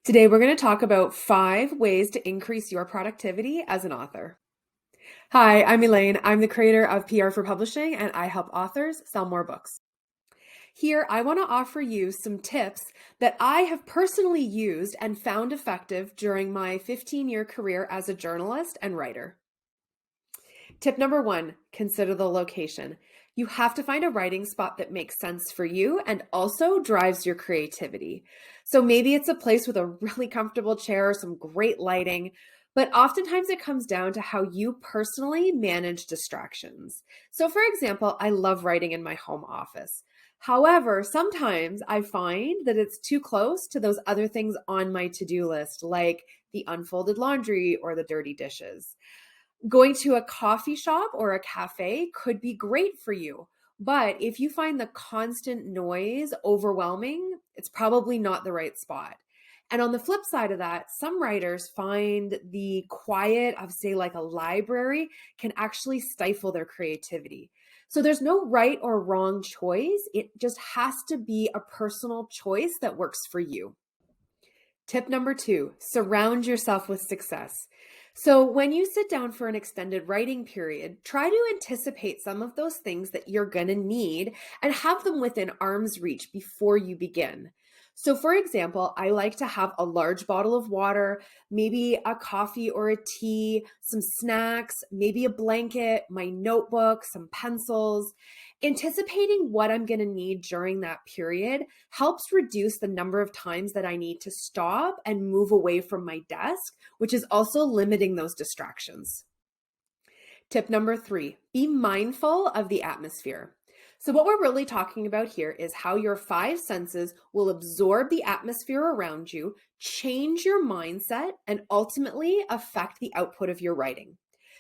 Today, we're going to talk about 5 ways to increase your productivity as an author. Hi, I'm Elaine. I'm the creator of PR for Publishing, and I help authors sell more books. Here, I want to offer you some tips that I have personally used and found effective during my 15-year career as a journalist and writer. Tip number 1, consider the location. You have to find a writing spot that makes sense for you and also drives your creativity. So maybe it's a place with a really comfortable chair, some great lighting, but oftentimes it comes down to how you personally manage distractions. So for example, I love writing in my home office. However, sometimes I find that it's too close to those other things on my to-do list, like the unfolded laundry or the dirty dishes. Going to a coffee shop or a cafe could be great for you. But if you find the constant noise overwhelming, it's probably not the right spot. And on the flip side of that, some writers find the quiet of, say, like a library can actually stifle their creativity. So there's no right or wrong choice. It just has to be a personal choice that works for you. Tip number 2, surround yourself with success. So when you sit down for an extended writing period, try to anticipate some of those things that you're going to need and have them within arm's reach before you begin. So for example, I like to have a large bottle of water, maybe a coffee or a tea, some snacks, maybe a blanket, my notebook, some pencils. Anticipating what I'm going to need during that period helps reduce the number of times that I need to stop and move away from my desk, which is also limiting those distractions. Tip number 3, be mindful of the atmosphere. So what we're really talking about here is how your 5 senses will absorb the atmosphere around you, change your mindset, and ultimately affect the output of your writing.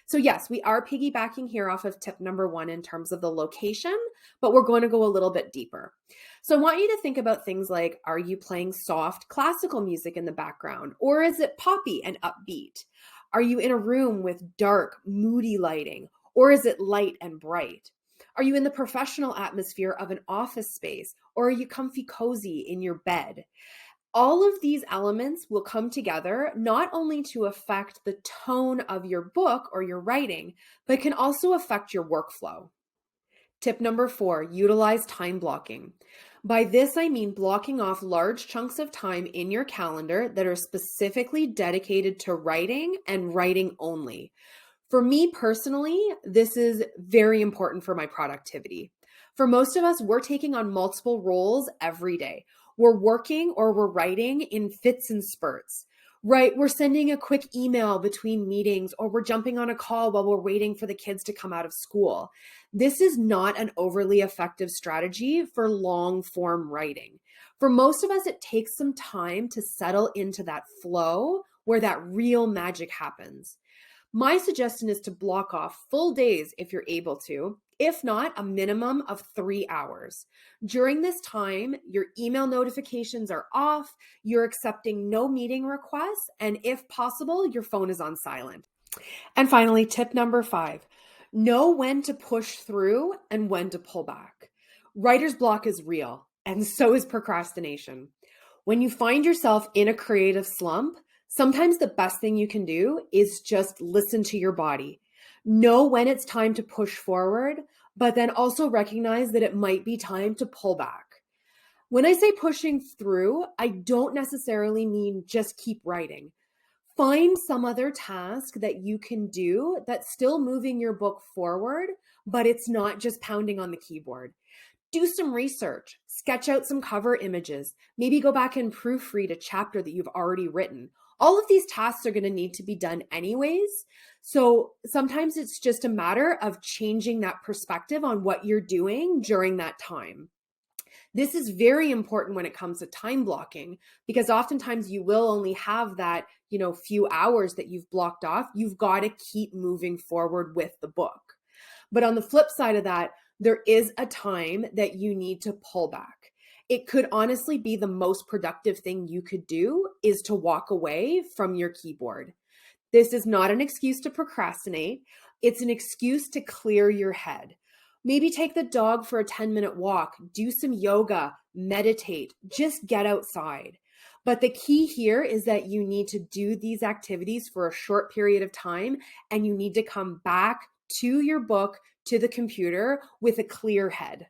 So yes, we are piggybacking here off of tip number 1 in terms of the location, but we're going to go a little bit deeper. So I want you to think about things like, are you playing soft classical music in the background, or is it poppy and upbeat? Are you in a room with dark, moody lighting, or is it light and bright? Are you in the professional atmosphere of an office space, or are you comfy cozy in your bed? All of these elements will come together not only to affect the tone of your book or your writing, but can also affect your workflow. Tip number 4, utilize time blocking. By this, I mean blocking off large chunks of time in your calendar that are specifically dedicated to writing and writing only. For me personally, this is very important for my productivity. For most of us, we're taking on multiple roles every day. We're working or we're writing in fits and spurts, right? We're sending a quick email between meetings, or we're jumping on a call while we're waiting for the kids to come out of school. This is not an overly effective strategy for long form writing. For most of us, it takes some time to settle into that flow where that real magic happens. My suggestion is to block off full days if you're able to, if not a minimum of 3 hours. During this time, your email notifications are off, you're accepting no meeting requests, and if possible, your phone is on silent. And finally, tip number 5, know when to push through and when to pull back. Writer's block is real, and so is procrastination. When you find yourself in a creative slump, sometimes the best thing you can do is just listen to your body. Know when it's time to push forward, but then also recognize that it might be time to pull back. When I say pushing through, I don't necessarily mean just keep writing. Find some other task that you can do that's still moving your book forward, but it's not just pounding on the keyboard. Do some research, sketch out some cover images, maybe go back and proofread a chapter that you've already written. All of these tasks are going to need to be done anyways. So sometimes it's just a matter of changing that perspective on what you're doing during that time. This is very important when it comes to time blocking, because oftentimes you will only have that, few hours that you've blocked off. You've got to keep moving forward with the book. But on the flip side of that, there is a time that you need to pull back. It could honestly be the most productive thing you could do is to walk away from your keyboard. This is not an excuse to procrastinate. It's an excuse to clear your head. Maybe take the dog for a 10-minute walk, do some yoga, meditate, just get outside. But the key here is that you need to do these activities for a short period of time, and you need to come back to your book, to the computer with a clear head.